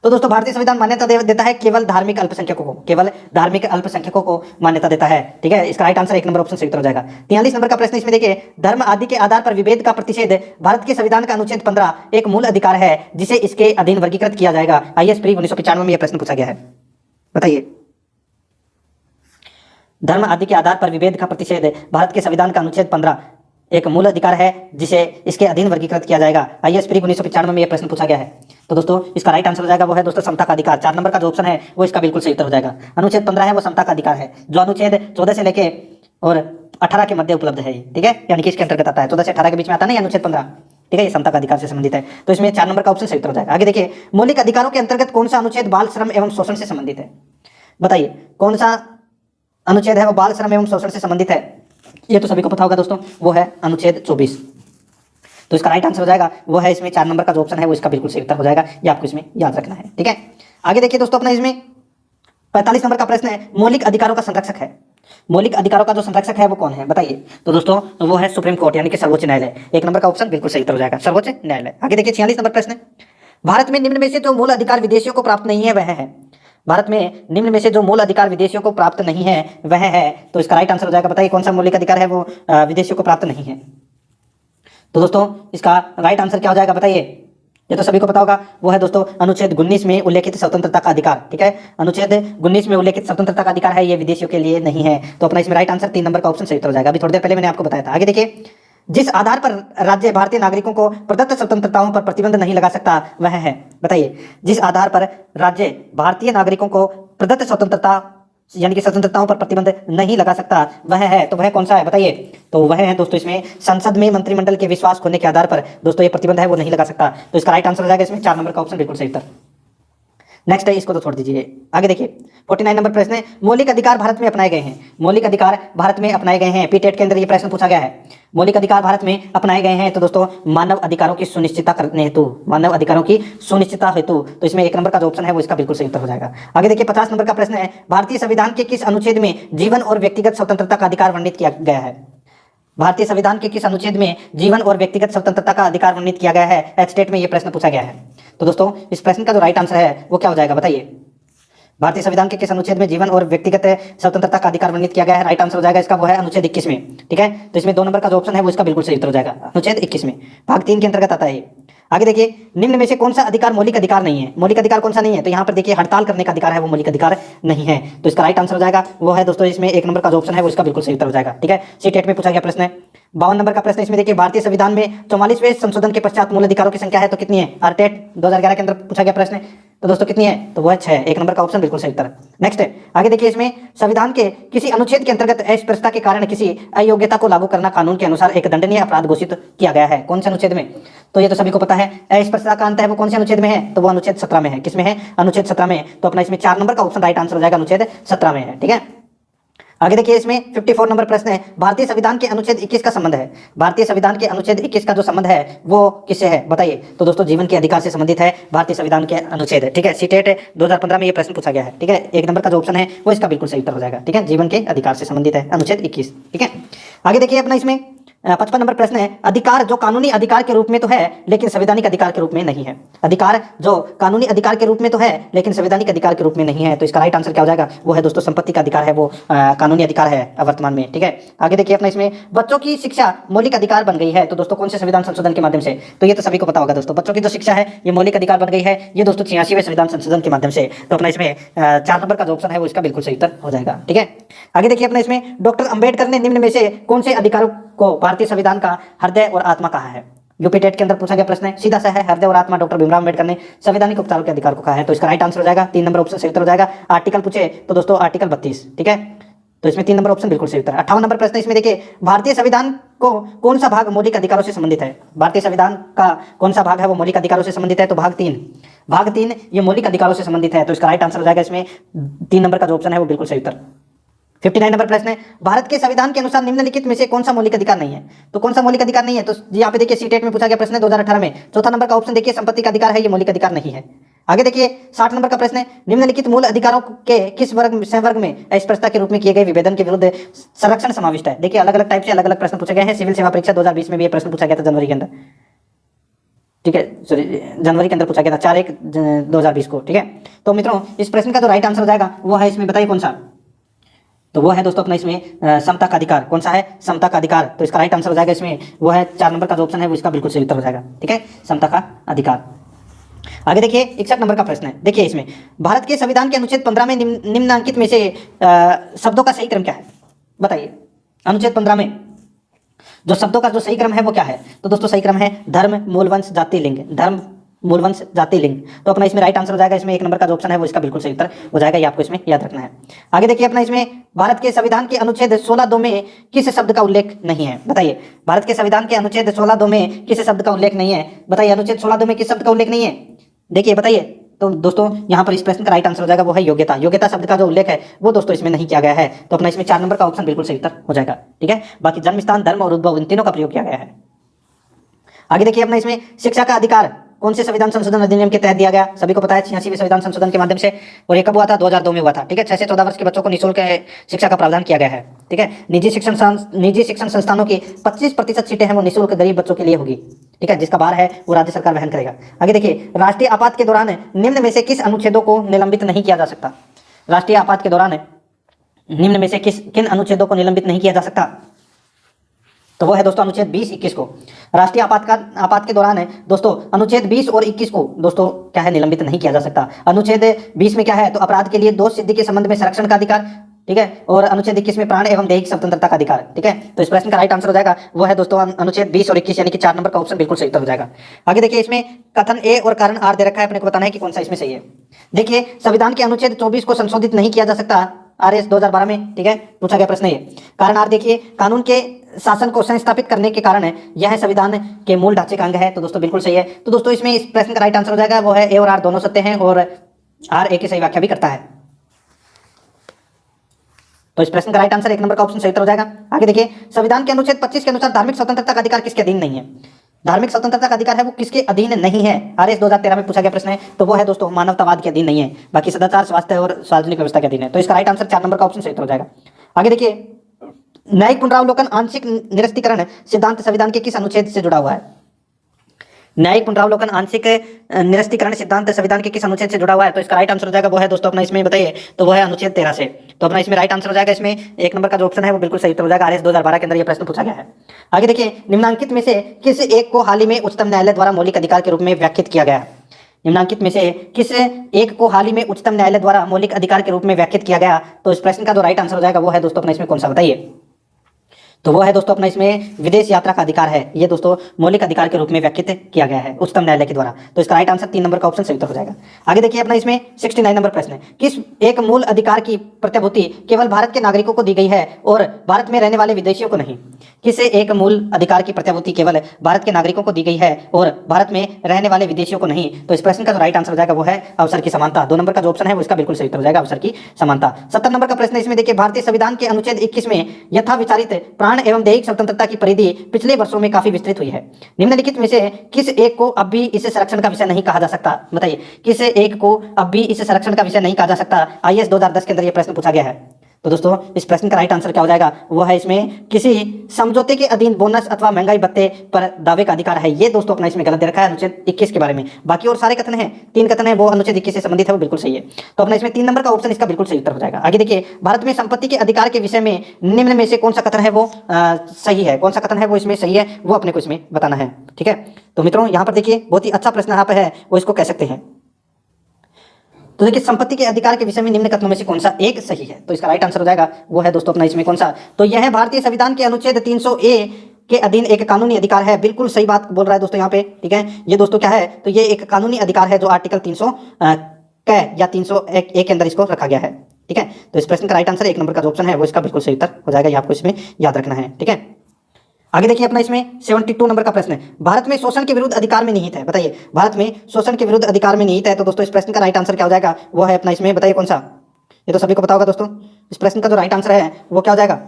तो दोस्तों भारतीय संविधान मान्यता देता है केवल धार्मिक अल्पसंख्यकों को, केवल धार्मिक अल्पसंख्यकों को मान्यता देता है। ठीक है, इसका राइट आंसर 1 नंबर ऑप्शन सही उत्तर हो जाएगा। 43 नंबर का प्रश्न इसमें देखिए, धर्म आदि के आधार पर विभेद का प्रतिषेध भारत के संविधान का अनुच्छेद 15 एक मूल अधिकार है जिसे इसके अधीन वर्गीकृत किया जाएगा। आईएएस प्री 1995 में यह प्रश्न पूछा गया है। बताइए। धर्म आदि के आधार पर विभेद का प्रतिषेध भारत के संविधान का अनुच्छेद 15 एक मूल अधिकार है जिसे इसके अधीन वर्गीकृत किया जाएगा। आईएएस प्री 1995 में यह प्रश्न पूछा गया है। तो दोस्तों इसका राइट आंसर हो जाएगा वो है दोस्तों समता का अधिकार। 4 नंबर का जो ऑप्शन है वो इसका बिल्कुल सही उत्तर हो जाएगा। अनुच्छेद 15 है वो समता का अधिकार है, जो अनुच्छेद 14 से लेके और 18 के मध्य उपलब्ध है। ठीक है, यानी कि इसके अंतर्गत आता है। 14 से 18 के बीच में आता नहीं अनुच्छेद 15। ठीक है, ये समता का अधिकार से संबंधित है। तो इसमें 4 नंबर का ऑप्शन सही उत्तर हो जाएगा। आगे देखिए, मौलिक अधिकारों के अंतर्गत कौन सा अनुच्छेद बाल श्रम एवं शोषण से संबंधित है। बताइए कौन सा अनुच्छेद है वो बाल श्रम एवं शोषण से संबंधित है। ये तो सभी को पता होगा दोस्तों, वो है अनुच्छेद 24। तो इसका राइट आंसर हो जाएगा वो है इसमें 4 नंबर का जो ऑप्शन है वो इसका बिल्कुल सही उत्तर हो जाएगा। ये आपको इसमें याद रखना है। ठीक है, आगे देखिए दोस्तों अपना इसमें 45 नंबर का प्रश्न है, मौलिक अधिकारों का संरक्षक है। मौलिक अधिकारों का जो संरक्षक है वो कौन है बताइए। तो दोस्तों वो है सुप्रीम कोर्ट यानी कि सर्वोच्च न्यायालय। 1 नंबर का ऑप्शन बिल्कुल सही उत्तर हो जाएगा, सर्वोच्च न्यायालय। आगे देखिए 46 नंबर प्रश्न, भारत में निम्न में से जो मूल अधिकार विदेशियों को प्राप्त नहीं है वह है। भारत में निम्न में से जो मूल अधिकार विदेशियों को प्राप्त नहीं है वह है। तो इसका राइट आंसर हो जाएगा। बताइए कौन सा मौलिक अधिकार है वो विदेशियों को प्राप्त नहीं है। तो दोस्तों इसका राइट आंसर क्या हो जाएगा बताइए। ये तो सभी को पता होगा, वो है दोस्तों अनुच्छेद 19 में उल्लेखित स्वतंत्रता का अधिकार। ठीक है, अनुच्छेद 19 में उल्लेखित स्वतंत्रता का अधिकार है, ये विदेशियों के लिए नहीं है। तो अपना इसमें राइट आंसर 3 नंबर का ऑप्शन सही उत्तर हो जाएगा। अभी थोड़ी देर पहले मैंने आपको बताया था। आगे देखिए, जिस आधार पर राज्य भारतीय नागरिकों को प्रदत्त स्वतंत्रताओं पर प्रतिबंध नहीं लगा सकता वह है। बताइए, जिस आधार पर राज्य भारतीय नागरिकों को प्रदत्त स्वतंत्रता यानी कि स्वतंत्रताओं पर प्रतिबंध नहीं लगा सकता वह है। तो वह कौन सा है बताइए। तो वह है दोस्तों इसमें संसद में मंत्रिमंडल के विश्वास खोने के आधार पर दोस्तों ये प्रतिबंध है वो नहीं लगा सकता। तो इसका राइट आंसर हो जाएगा इसमें 4 नंबर का ऑप्शन बिल्कुल सही उत्तर। नेक्स्ट है, इसको तो छोड़ दीजिए। आगे देखिए 49 नंबर प्रश्न है, मौलिक अधिकार भारत में अपनाए गए हैं। मौलिक अधिकार भारत में अपनाए गए हैं, पीटेट के अंदर ये प्रश्न पूछा गया है। मौलिक अधिकार भारत में अपनाए गए हैं। तो दोस्तों मानव अधिकारों की सुनिश्चितता करने हेतु, मानव अधिकारों की सुनिश्चितता हेतु। तो इसमें 1 नंबर का जो ऑप्शन है वो इसका बिल्कुल सही उत्तर हो जाएगा। आगे देखिए 50 नंबर का प्रश्न है, भारतीय संविधान के किस अनुच्छेद में जीवन और व्यक्तिगत स्वतंत्रता का अधिकार वर्णित किया गया है। भारतीय संविधान के किस अनुच्छेद में जीवन और व्यक्तिगत स्वतंत्रता का अधिकार वर्णित किया गया है। एच स्टेट में यह प्रश्न पूछा गया है। तो दोस्तों इस प्रश्न का जो राइट आंसर है वो क्या हो जाएगा बताइए। भारतीय संविधान के किस अनुच्छेद में जीवन और व्यक्तिगत स्वतंत्रता का अधिकार वर्णित किया गया है। राइट आंसर हो जाएगा इसका वो है अनुच्छेद 21 में। ठीक है, तो इसमें 2 नंबर का जो ऑप्शन है वो इसका बिल्कुल सही उत्तर हो जाएगा, अनुच्छेद 21 में, भाग 3 के अंतर्गत आता है। आगे देखिए, निम्न में से कौन सा अधिकार मौलिक अधिकार नहीं है। मौलिक अधिकार कौन सा नहीं है। तो यहाँ पर देखिए हड़ताल करने का अधिकार है वो मौलिक अधिकार नहीं है। तो इसका राइट आंसर हो जाएगा वो है दोस्तों इसमें 1 नंबर का जो ऑप्शन है वो इसका बिल्कुल सही उत्तर हो जाएगा। ठीक है, सीटेट में पूछा गया प्रश्न है। 52 नंबर का प्रश्न इसमें देखिए, भारतीय संविधान में 44वें संशोधन के पश्चात मूल अधिकारों की संख्या है तो कितनी है। आरटेट 2011 के अंदर पूछा गया प्रश्न है। तो दोस्तों कितनी है, तो वो है 6। 1 नंबर का ऑप्शन बिल्कुल सही उत्तर। नेक्स्ट है, आगे देखिए, इसमें संविधान के किसी अनुच्छेद के अंतर्गत अस्पृश्यता के कारण किसी अयोग्यता को लागू करना कानून के अनुसार एक दंडनीय अपराध घोषित किया गया है। कौन से अनुच्छेद में। तो ये तो सभी को पता है, अस्पृश्यता का अंत है वो कौन से अनुच्छेद में है। तो वो अनुच्छेद 17 में है। किसमें है, अनुच्छेद 17 में। तो अपना इसमें 4 नंबर का ऑप्शन राइट आंसर हो जाएगा, अनुच्छेद 17 में है। ठीक है, आगे देखिए, इसमें 54 नंबर प्रश्न है, भारतीय संविधान के अनुच्छेद 21 का संबंध है। भारतीय संविधान के अनुच्छेद 21 का जो संबंध है वो किससे है बताइए। तो दोस्तों जीवन के अधिकार से संबंधित है भारतीय संविधान के अनुच्छेद। ठीक है, सीटेट 2015 में ये प्रश्न पूछा गया है। ठीक है, 1 नंबर का जो ऑप्शन है वो इसका बिल्कुल सही उत्तर हो जाएगा। ठीक है, जीवन के अधिकार से संबंधित है अनुच्छेद 21। ठीक है, आगे देखिए अपना इसमें 55 नंबर प्रश्न है, अधिकार जो कानूनी अधिकार के रूप में तो है लेकिन संवैधानिक अधिकार के रूप में नहीं है। अधिकार जो कानूनी अधिकार के रूप में तो है लेकिन संवैधानिक अधिकार के रूप में नहीं है। तो इसका राइट आंसर क्या हो जाएगा, वो है दोस्तों संपत्ति का अधिकार है वो कानूनी अधिकार है वर्तमान में। ठीक है, आगे देखिए अपना इसमें बच्चों की शिक्षा मौलिक अधिकार बन गई है। तो दोस्तों कौन से संविधान संशोधन के माध्यम से। तो ये तो सभी को पता होगा दोस्तों, बच्चों की जो शिक्षा है ये मौलिक अधिकार बन गई है, ये दोस्तों 86वें संविधान संशोधन के माध्यम से। तो अपना इसमें 4 नंबर का जो ऑप्शन है वो इसका बिल्कुल सही उत्तर हो जाएगा। ठीक है, आगे देखिए अपना इसमें डॉक्टर अंबेडकर ने निम्न में से कौन से अधिकारों को भारतीय संविधान का हृदय और आत्मा कहा है। यूपी टेट के अंदर पूछा गया प्रश्न है, सीधा सा है, हृदय और आत्मा डॉक्टर भीमराव अंबेडकर ने संवैधानिक उपचारों के अधिकार को कहा है। तो इसका राइट आंसर हो जाएगा 3 नंबर ऑप्शन सही उत्तर हो जाएगा। आर्टिकल पूछे तो दोस्तों आर्टिकल 32। ठीक है, तो इसमें 3 नंबर ऑप्शन बिल्कुल सही उत्तर। 58 नंबर प्रश्न इसमें देखिए, भारतीय संविधान को कौन सा भाग मौलिक अधिकारों से संबंधित है। भारतीय संविधान का कौन सा भाग है वो मौलिक अधिकारों से संबंधित है। तो भाग 3, भाग 3 ये मौलिक अधिकारों से संबंधित है। तो इसका राइट आंसर हो जाएगा इसमें 3 नंबर का जो ऑप्शन है वो बिल्कुल सही उत्तर। 59 नंबर प्रश्न है, भारत के संविधान के अनुसार निम्नलिखित में से कौन सा मौलिक अधिकार नहीं है? तो कौन सा मौलिक अधिकार नहीं है? तो यहाँ पे देखिए सीटेट में पूछा गया प्रश्न है 2018 में। चौथा नंबर का ऑप्शन देखिए संपत्ति का अधिकार है, ये मौलिक अधिकार नहीं है। आगे देखिए 60 नंबर का प्रश्न है, निम्नलिखित मूल अधिकारों के किस संवर्ग में अस्पृश्यता के रूप में किए गए विभेदन के विरुद्ध संरक्षण समाविष्ट है? देखिए अलग अलग टाइप से अलग अलग प्रश्न पूछे गए हैं। सिविल सेवा परीक्षा 2020 में भी ये प्रश्न पूछा गया था जनवरी के अंदर, ठीक है, सॉरी जनवरी के अंदर पूछा गया था 4/1/2020 को, ठीक है। तो मित्रों इस प्रश्न का जो राइट आंसर हो जाएगा वो है इसमें, बताइए कौन सा? तो वो है दोस्तों अपना इसमें समता का अधिकार। कौन सा है? समता का अधिकार। तो इसका राइट आंसर हो जाएगा इसमें वो है 4 नंबर का जो ऑप्शन है वो इसका बिल्कुल सही उत्तर हो जाएगा, ठीक है, समता का अधिकार। आगे देखिए 61 नंबर का प्रश्न है, देखिए इसमें भारत के संविधान के अनुच्छेद 15 में निम्नलिखित में से शब्दों का सही क्रम क्या है? बताइए। अनुच्छेद 15 में जो शब्दों का जो सही क्रम है वो क्या है? तो दोस्तों सही क्रम है धर्म, मूलवंश, जाति, लिंग। धर्म, मूलवंश, जाति, लिंग। तो अपना इसमें राइट आंसर हो जाएगा इसमें 1 नंबर का जो ऑप्शन है वो इसका बिल्कुल सही उत्तर हो जाएगा, ये आपको इसमें याद रखना है। आगे देखिए अपना इसमें भारत के संविधान के अनुच्छेद 16(2) में किस शब्द का उल्लेख नहीं है? बताइए। भारत के संविधान के अनुच्छेद 16(2) में किस शब्द का उल्लेख नहीं है? बताइए अनुच्छेद 16(2) में किस शब्द का उल्लेख नहीं है? देखिए बताइए। तो दोस्तों यहाँ पर इस प्रश्न का राइट आंसर हो जाएगा वो है योग्यता। योग्यता शब्द का जो उल्लेख है वो दोस्तों इसमें नहीं किया गया है। तो अपना इसमें 4 नंबर का ऑप्शन बिल्कुल सही उत्तर हो जाएगा, ठीक है। बाकी जन्म स्थान, धर्म और उद्भव इन तीनों का प्रयोग किया गया है। आगे देखिए अपना इसमें शिक्षा का अधिकार कौन से संविधान संशोधन अधिनियम के तहत दिया गया? सभी को पता है 86वें संविधान संशोधन के माध्यम से, और ये कब हुआ था? 2002 में हुआ था, ठीक है। 6 से 14 वर्ष के बच्चों को निःशुल्क शिक्षा का प्रावधान किया गया है, ठीक है। निजी शिक्षण संस्थानों की 25% सीटें हैं वो निःशुल्क गरीब बच्चों के लिए होगी, ठीक है, जिसका भार है वो राज्य सरकार वहन करेगा। आगे देखिए राष्ट्रीय आपात के दौरान निम्न में से किस अनुच्छेदों को निलंबित नहीं किया जा सकता? राष्ट्रीय आपात के दौरान निम्न में से किन अनुच्छेदों को निलंबित नहीं किया जा सकता? तो वो है दोस्तों अनुच्छेद 20-21 को। राष्ट्रीय आपात के दौरान है दोस्तों अनुच्छेद 20 और 21 को दोस्तों क्या है निलंबित नहीं किया जा सकता। अनुच्छेद 20 में क्या है? तो अपराध के लिए दोष सिद्धि के संबंध में संरक्षण का अधिकार, ठीक है, और अनुच्छेद 21 में प्राण एवं दैहिक स्वतंत्रता का अधिकार, ठीक है। तो इस प्रश्न का राइट आंसर हो जाएगा वो है दोस्तों अनुच्छेद 20 और 21 यानी कि 4 नंबर का ऑप्शन बिल्कुल सही उत्तर हो जाएगा। आगे देखिए इसमें कथन ए और कारण आर दे रखा है, अपने को बताना है कि कौन सा इसमें सही है। देखिए संविधान के अनुच्छेद 24 को संशोधित नहीं किया जा सकता RS 2012 में, ठीक है, पूछा गया प्रश्न ये। कारण आर देखिए कानून के शासन को संस्थापित करने के कारण यह संविधान के मूल ढांचे का अंग है, तो दोस्तों बिल्कुल सही है। तो दोस्तों इसमें इस प्रश्न का राइट आंसर हो जाएगा वो है ए और आर दोनों सत्य हैं और आर ए की सही व्याख्या भी करता है। तो इस प्रश्न का राइट आंसर 1 नंबर का ऑप्शन सही उत्तर हो जाएगा। आगे देखिए संविधान के अनुच्छेद 25 के अनुसार धार्मिक स्वतंत्रता का अधिकार किसके अधीन नहीं है? धार्मिक स्वतंत्रता का अधिकार है वो किसके अधीन नहीं है? RS 2013 में पूछा गया प्रश्न है, तो वो है दोस्तों मानवतावाद के अधीन नहीं है, बाकी सदाचार, स्वास्थ्य और सार्वजनिक व्यवस्था के अधीन है। तो इसका राइट आंसर 4 नंबर का ऑप्शन सही उत्तर हो जाएगा। आगे देखिए न्यायिक पुनरावलोकन आंशिक निरस्तीकरण सिद्धांत संविधान के किस अनुच्छेद से जुड़ा हुआ है? न्यायिक पुनरावलोकन आंशिक निरस्तीकरण सिद्धांत संविधान के किस अनुच्छेद से जुड़ा हुआ है? तो इसका राइट आंसर हो जाएगा वो है दोस्तों अपना इसमें बताइए, तो वो है अनुच्छेद 13 से। तो अपना इसमें राइट आंसर हो जाएगा इसमें 1 नंबर का जो ऑप्शन है वो बिल्कुल सही उत्तर हो जाएगा। RS 2012 के अंदर ये प्रश्न पूछा गया है। आगे देखिए निम्नांकित में से किस एक को हाल ही में उच्चतम न्यायालय द्वारा मौलिक अधिकार के रूप में व्याख्यात किया गया है? निम्नांकित में से किस एक को हाल ही में उच्चतम न्यायालय द्वारा मौलिक अधिकार के रूप में व्याख्यात किया गया? तो इस प्रश्न का जो राइट आंसर हो जाएगा वो है दोस्तों अपना इसमें कौन सा बताइए? तो वो है दोस्तों अपना इसमें विदेश यात्रा का अधिकार है, ये दोस्तों मौलिक अधिकार के रूप में व्याख्यात किया गया है उच्चतम न्यायालय के द्वारा। तो इसका राइट आंसर 3 नंबर का ऑप्शन सही उत्तर हो जाएगा। आगे देखिए अपना इसमें 69 नंबर प्रश्न है, किस एक मूल अधिकार की प्रतिभूति केवल भारत के नागरिकों को दी गई है और भारत में रहने वाले विदेशियों को नहीं? किस एक मूल अधिकार की प्रतिभूति केवल भारत के नागरिकों को दी गई है और भारत में रहने वाले विदेशियों को नहीं? तो इस प्रश्न का जो राइट आंसर हो जाएगा वो है अवसर की समानता। 2 नंबर का जो ऑप्शन है वो इसका बिल्कुल सही उत्तर हो जाएगा, अवसर की समानता। 70 नंबर का प्रश्न इसमें देखिए भारतीय संविधान के अनुच्छेद 21 में यथा विचारित प्राण एवं दैहिक स्वतंत्रता की परिधि पिछले वर्षों में काफी विस्तृत हुई है। निम्नलिखित में से किस एक को अब भी इस संरक्षण का विषय नहीं कहा जा सकता? बताइए किस एक को अब भी इस संरक्षण का विषय नहीं कहा जा सकता? IAS 2010 के अंदर यह प्रश्न पूछा गया है। तो दोस्तों इस प्रश्न का राइट आंसर क्या हो जाएगा? वो है इसमें किसी समझौते के अधीन बोनस अथवा महंगाई भत्ते पर दावे का अधिकार है। ये दोस्तों अपना इसमें गलत दे रखा है अनुच्छेद 21 के बारे में। बाकी और सारे कथन हैं, 3 कथन है वो अनुच्छेद 21 से संबंधित है, वो बिल्कुल सही है। तो अपना इसमें 3 नंबर का ऑप्शन इसका बिल्कुल सही उत्तर हो जाएगा। आगे देखिए भारत में संपत्ति के अधिकार के विषय में निम्न में से कौन सा कथन है वो सही है? कौन सा कथन है वो इसमें सही है, वो अपने को इसमें बताना है, ठीक है। तो मित्रों यहाँ पर देखिए बहुत ही अच्छा प्रश्न यहाँ पे है, वो इसको कह सकते हैं। तो देखिए संपत्ति के अधिकार के विषय में निम्न कथनों में से कौन सा एक सही है? तो इसका राइट आंसर हो जाएगा वो है दोस्तों अपना इसमें कौन सा? तो यह है भारतीय संविधान के अनुच्छेद 300A के अधीन एक कानूनी अधिकार है। बिल्कुल सही बात बोल रहा है दोस्तों यहाँ पे, ठीक है। ये दोस्तों क्या है? तो ये एक कानूनी अधिकार है जो आर्टिकल 300 या 301 के अंदर इसको रखा गया है, ठीक है। तो इस प्रश्न का राइट आंसर 1 नंबर का जो ऑप्शन है वो इसका बिल्कुल सही उत्तर हो जाएगा, ये आपको इसमें याद रखना है, ठीक है। आगे देखिए अपना इसमें 72 नंबर का प्रश्न है, भारत में शोषण के विरुद्ध अधिकार में निहित है। बताइए भारत में शोषण के विरुद्ध अधिकार में निहित है। तो दोस्तों इस प्रश्न का राइट आंसर क्या हो जाएगा? वो है अपना इसमें बताइए कौन सा? ये तो सभी को पता होगा दोस्तों। इस प्रश्न का जो राइट आंसर है वो क्या हो जाएगा?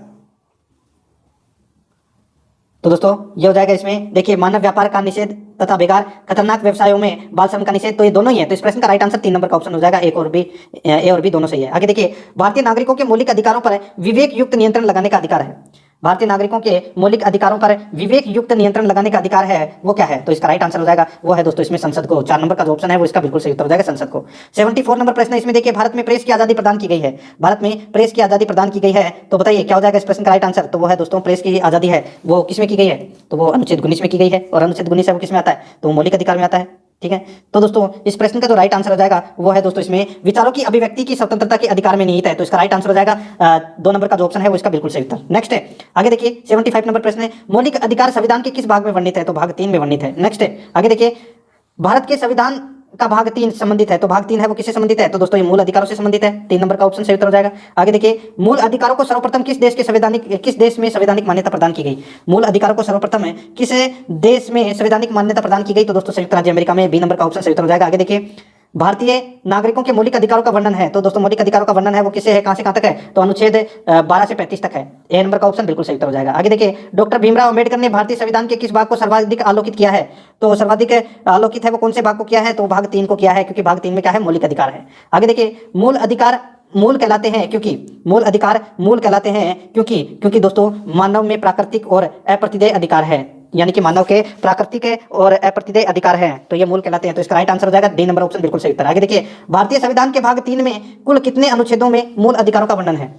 तो दोस्तों ये हो जाएगा इसमें, देखिए, मानव व्यापार का निषेध तथा बेकार खतरनाक व्यवसायों में बाल श्रम का निषेध, तो ये दोनों ही है। तो इस प्रश्न का राइट आंसर 3 नंबर का ऑप्शन हो जाएगा, ए और बी दोनों सही है। आगे देखिए, भारतीय नागरिकों के मौलिक अधिकारों पर विवेक युक्त नियंत्रण लगाने का अधिकार है। भारतीय नागरिकों के मौलिक अधिकारों पर विवेक युक्त नियंत्रण लगाने का अधिकार है, वो क्या है? तो इसका राइट आंसर हो जाएगा वो है दोस्तों इसमें संसद को। 4 नंबर का जो ऑप्शन है वो इसका बिल्कुल सही उत्तर हो जाएगा, संसद को। 74 नंबर प्रश्न है इसमें, देखिए, भारत में प्रेस की आजादी प्रदान की गई है। भारत में प्रेस की आजादी प्रदान की गई है, तो बताइए क्या हो जाएगा इस प्रश्न का राइट आंसर? तो वो है दोस्तों, प्रेस की आजादी है वो किसमें की गई है? तो वो अनुच्छेद 19 में की गई है, और अनुच्छेद 19 है वो किसमें आता है? तो वो मौलिक अधिकार में आता है। ठीक है, तो दोस्तों इस प्रश्न का जो राइट आंसर हो जाएगा वो है दोस्तों इसमें विचारों की अभिव्यक्ति की स्वतंत्रता के अधिकार में निहित है। तो इसका राइट आंसर हो जाएगा 2 नंबर का जो ऑप्शन है वो इसका बिल्कुल सही उत्तर। नेक्स्ट है, आगे देखिए, 75 नंबर प्रश्न है, मौलिक अधिकार संविधान के किस भाग में वर्णित है? तो भाग 3 में वर्णित है। नेक्स्ट है, आगे देखिए, भारत के संविधान का भाग 3 संबंधित है, तो भाग 3 है वो किससे संबंधित है? तो दोस्तों ये मूल अधिकारों से संबंधित है। 3 नंबर का ऑप्शन सही उत्तर हो जाएगा। आगे देखिए, मूल अधिकारों को सर्वप्रथम किस देश में संवैधानिक मान्यता प्रदान की गई? मूल अधिकारों को सर्वप्रथम किस देश में संवैधानिक मान्यता प्रदान की गई? तो दोस्तों संयुक्त राज्य अमेरिका में। 2 नंबर का ऑप्शन सही उत्तर हो जाएगा। आगे देखिए, भारतीय नागरिकों के मौलिक अधिकारों का वर्णन है, तो दोस्तों मौलिक अधिकारों का वर्णन है वो किससे है, कहां से कहां तक है? तो अनुच्छेद 12 से 35 तक है। ए नंबर का ऑप्शन बिल्कुल सही उत्तर हो जाएगा। आगे देखिए, डॉक्टर भीमराव अंबेडकर ने भारतीय संविधान के किस भाग को सर्वाधिक आलोकित किया है? तो सर्वाधिक आलोकित है वो कौन से भाग को किया है? तो भाग 3 को किया है, क्योंकि भाग 3 में क्या है? मौलिक अधिकार है। आगे देखिए, मूल अधिकार मूल कहलाते हैं क्योंकि मूल अधिकार मूल कहलाते हैं क्योंकि दोस्तों मानव में प्राकृतिक और अप्रतिदेय अधिकार है, यानी कि मानव के प्राकृतिक और अप्रतिदेय अधिकार हैं, तो ये मूल कहलाते हैं। तो इसका राइट आंसर हो जाएगा डी नंबर ऑप्शन बिल्कुल सही उत्तर। आगे देखिए, भारतीय संविधान के भाग 3 में कुल कितने अनुच्छेदों में मूल अधिकारों का वर्णन है?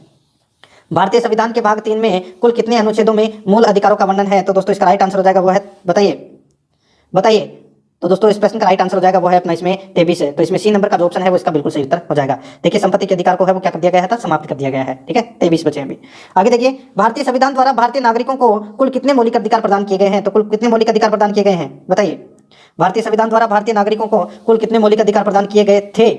भारतीय संविधान के भाग 3 में कुल कितने अनुच्छेदों में मूल अधिकारों का वर्णन है? तो दोस्तों इसका राइट आंसर हो जाएगा वो है, बताइए। तो दोस्तों इस प्रश्न का राइट आंसर हो जाएगा वो है अपना इसमें 23 है। तो इसमें सी नंबर का जो ऑप्शन है वो इसका बिल्कुल सही उत्तर हो जाएगा। देखिए, संपत्ति के अधिकार को है वो क्या कर दिया गया था? समाप्त कर दिया गया है। ठीक है, 23 बचे हैं अभी। आगे देखिए, भारतीय संविधान द्वारा भारतीय नागरिकों को कुल कितने मौलिक अधिकार प्रदान किए गए हैं? तो कुल कितने मौलिक अधिकार प्रदान किए गए हैं, बताइए। भारतीय संविधान द्वारा भारतीय नागरिकों को कुल कितने मौलिक अधिकार प्रदान किए गए थे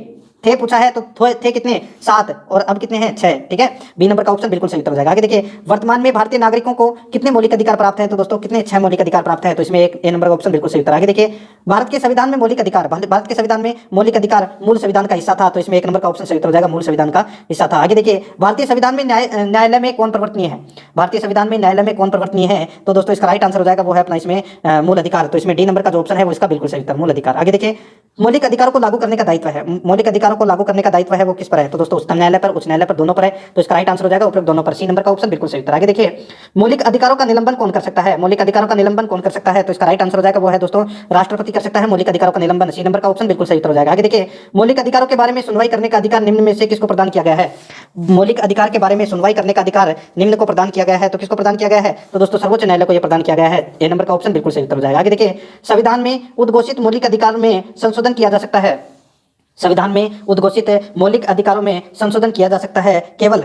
पूछा है, तो थे कितने? 7, और अब कितने हैं? 6। ठीक है, बी नंबर का ऑप्शन बिल्कुल सही उत्तर हो जाएगा। आगे देखिए, वर्तमान में भारतीय नागरिकों को कितने मौलिक अधिकार प्राप्त हैं? तो दोस्तों कितने? 6 मौलिक अधिकार प्राप्त है, तो इसमें एक ए नंबर का ऑप्शन बिल्कुल सही उत्तर। आगे देखिए, भारत के संविधान में मौलिक अधिकार भारत के संविधान में मौलिक अधिकार मूल संविधान का हिस्सा था, तो इसमें 1 नंबर का ऑप्शन सही उत्तर हो जाएगा, मूल संविधान का हिस्सा था। आगे देखिए, भारतीय संविधान में न्यायालय में कौन प्रवर्तनीय है? भारतीय संविधान में न्यायालय में कौन प्रवर्तनीय है? तो दोस्तों इसका राइट आंसर हो जाएगा वो है अपना इसमें मूल अधिकार, तो इसमें डी नंबर का जो ऑप्शन है वो इसका बिल्कुल सही उत्तर, मूल अधिकार। आगे देखिए, मौलिक अधिकारों को लागू करने का दायित्व है, मौलिक अधिकारों को लागू करने का दायित्व है वो किस पर है? तो दोस्तों उच्चतम न्यायालय पर, उच्च न्यायालय पर, दोनों पर है, तो इसका राइट आंसर हो जाएगा उपरोक्त दोनों पर, सी नंबर का ऑप्शन बिल्कुल सही उत्तर। आगे देखिए, मौलिक अधिकारों का निलंबन कौन कर सकता है? मौलिक अधिकारों का निलंबन कौन कर सकता है? तो इसका राइट आंसर हो जाएगा वो है दोस्तों राष्ट्रपति कर सकता है मौलिक अधिकारों का निलंबन, सी नंबर का ऑप्शन बिल्कुल सही उत्तर हो जाएगा। आगे देखिए, मौलिक अधिकारों के बारे में सुनवाई करने का अधिकार निम्न में से किसको प्रदान किया गया है? मौलिक अधिकार के बारे में सुनवाई करने का अधिकार निम्न को प्रदान किया गया है, तो किसको प्रदान किया गया है? तो दोस्तों सर्वोच्च न्यायालय को यह प्रदान किया गया है, ए नंबर का ऑप्शन बिल्कुल सही उत्तर हो जाएगा। आगे देखिए, संविधान में उद्घोषित मौलिक अधिकार में संशोधन किया जा सकता है, संविधान में उद्घोषित मौलिक अधिकारों में संशोधन किया जा सकता है केवल,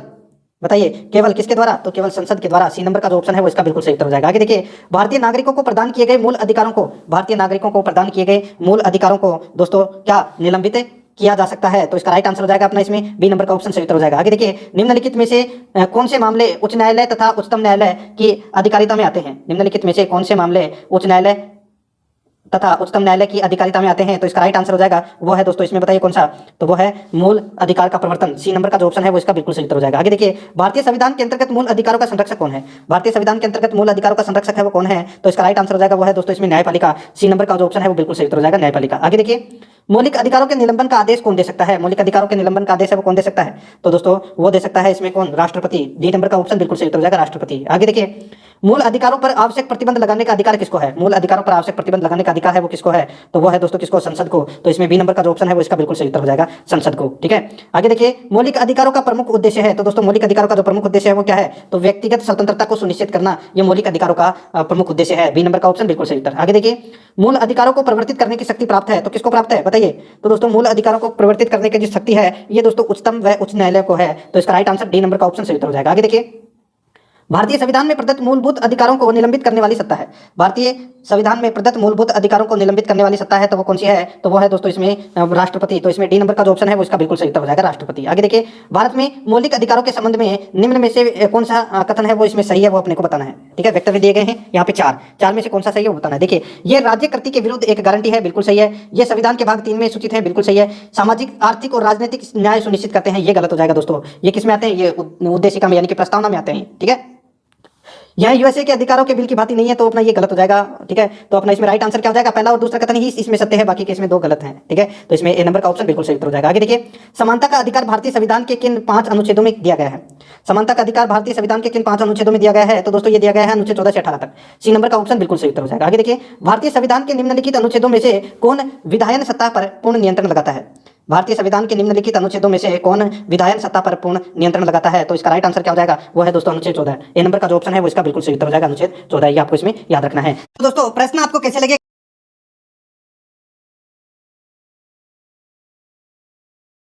बताइए, केवल किसके द्वारा? तो केवल संसद के द्वारा, सी नंबर का जो ऑप्शन है वो इसका बिल्कुल सही उत्तर हो जाएगा। आगे देखिए, भारतीय नागरिकों को प्रदान किए गए मूल अधिकारों को भारतीय नागरिकों को प्रदान किए गए मूल अधिकारों को दोस्तों क्या निलंबित किया जा सकता है? तो इसका राइट आंसर हो जाएगा अपना इसमें बी नंबर का ऑप्शन सही उत्तर हो जाएगा। आगे देखिए, निम्नलिखित में से कौन से मामले उच्च न्यायालय तथा उच्चतम न्यायालय की अधिकारिता में आते हैं? निम्नलिखित में से कौन से मामले उच्च न्यायालय तथा उच्चतम न्यायालय की अधिकारिता में आते हैं? तो इसका राइट आंसर हो जाएगा वो है दोस्तों इसमें, बताइए कौन सा? तो वो है मूल अधिकार का प्रवर्तन, सी नंबर का जो ऑप्शन है वो इसका बिल्कुल सही उत्तर हो जाएगा। आगे देखिए, भारतीय संविधान के अंतर्गत मूल अधिकारों का संरक्षक कौन है? भारतीय संविधान के अंतर्गत मूल अधिकारों का संरक्षक है वो कौन है? तो इसका राइट आंसर हो जाएगा वो है दोस्तों इसमें न्यायपालिका, सी नंबर का जो ऑप्शन है वो बिल्कुल सही उत्तर हो जाएगा, न्यायपालिका। आगे देखिए, मौलिक अधिकारों के निलंबन का आदेश कौन दे सकता है? मौलिक अधिकारों के निलंबन का आदेश है वो कौन दे सकता है? तो दोस्तों वो दे सकता है इसमें कौन? राष्ट्रपति, डी नंबर का ऑप्शन बिल्कुल सही उत्तर हो जाएगा, राष्ट्रपति। आगे देखिए, मूल अधिकारों पर आवश्यक प्रतिबंध लगाने का अधिकार किसको है? मूल अधिकारों पर आवश्यक प्रतिबंध लगाने का अधिकार है वो किसको है? तो वो है दोस्तों किसको? संसद को, तो इसमें बी नंबर का जो ऑप्शन है वो इसका बिल्कुल सही उत्तर हो जाएगा, संसद को। ठीक है, आगे देखिए, मौलिक अधिकारों का प्रमुख उद्देश्य है, तो दोस्तों मौलिक अधिकारों का जो प्रमुख उद्देश्य है वो क्या है? तो व्यक्तिगत स्वतंत्रता को सुनिश्चित करना, ये मौलिक अधिकारों का प्रमुख उद्देश्य है, बी नंबर का ऑप्शन बिल्कुल सही उत्तर। आगे देखिए, मूल अधिकारों को परिवर्तित करने की शक्ति प्राप्त है, तो किसको प्राप्त है, बताइए। तो दोस्तों मूल अधिकारों को परिवर्तित करने की जो शक्ति है ये दोस्तों उच्चतम व उच्च न्यायालय को है, तो इसका राइट आंसर डी नंबर का ऑप्शन सही उत्तर हो जाएगा। आगे देखिए, भारतीय संविधान में प्रदत्त मूलभूत अधिकारों को निलंबित करने वाली सत्ता है, भारतीय संविधान में प्रदत्त मूलभूत अधिकारों को निलंबित करने वाली सत्ता है तो वो कौन सी है? तो वो है दोस्तों इसमें राष्ट्रपति। तो इसमें डी नंबर का जो ऑप्शन है वो इसका बिल्कुल सही उत्तर हो जाएगा, राष्ट्रपति। आगे देखिए, भारत में मौलिक अधिकारों के संबंध में निम्न में से कौन सा कथन है वो इसमें सही है, वो अपने को बताना है। ठीक है, वक्तव्य दिए गए हैं यहाँ पे चार में से कौन सा सही है वो बताना है। देखिए, ये राज्यकृति के विरुद्ध एक गारंटी है, बिल्कुल सही है। ये संविधान के भाग 3 में सूचित है, बिल्कुल सही है। सामाजिक, आर्थिक और राजनीतिक न्याय सुनिश्चित करते हैं, ये गलत हो जाएगा दोस्तों। ये किस में आते हैं? ये उद्देशिका में यानी कि प्रस्तावना में आते हैं। ठीक है, यह यूएसए के अधिकारों के बिल की भांति नहीं है, तो अपना ये गलत हो जाएगा। ठीक है, तो अपना इसमें राइट आंसर क्या हो जाएगा? पहला और दूसरा कथन ही इसमें सत्य है, बाकी के इसमें 2 गलत हैं। ठीक है, तो इसमें ए नंबर का ऑप्शन बिल्कुल सही उत्तर हो जाएगा। आगे देखिए, समानता का अधिकार भारतीय संविधान के किन 5 अनुच्छेदों में दिया गया है? समानता का अधिकार भारतीय संविधान के किन 5 अनुच्छेदों में दिया गया है? तो दोस्तों ये दिया गया है अनुच्छेद 14 से 18 तक। सी नंबर का ऑप्शन बिल्कुल सही उत्तर हो जाएगा। आगे देखिए, भारतीय संविधान के निम्नलिखित अनुच्छेदों में से कौन विधायन सत्ता पर पूर्ण नियंत्रण लगाता है? भारतीय संविधान के निम्नलिखित अनुच्छेदों में से कौन विधायन सत्ता पर पूर्ण नियंत्रण लगाता है? तो इसका राइट आंसर क्या हो जाएगा? वो है दोस्तों अनुच्छेद 14। ए नंबर का जो ऑप्शन है वो इसका बिल्कुल सही उत्तर हो जाएगा, अनुच्छेद 14। ये आपको इसमें याद रखना है। तो दोस्तों प्रश्न आपको कैसे लगे?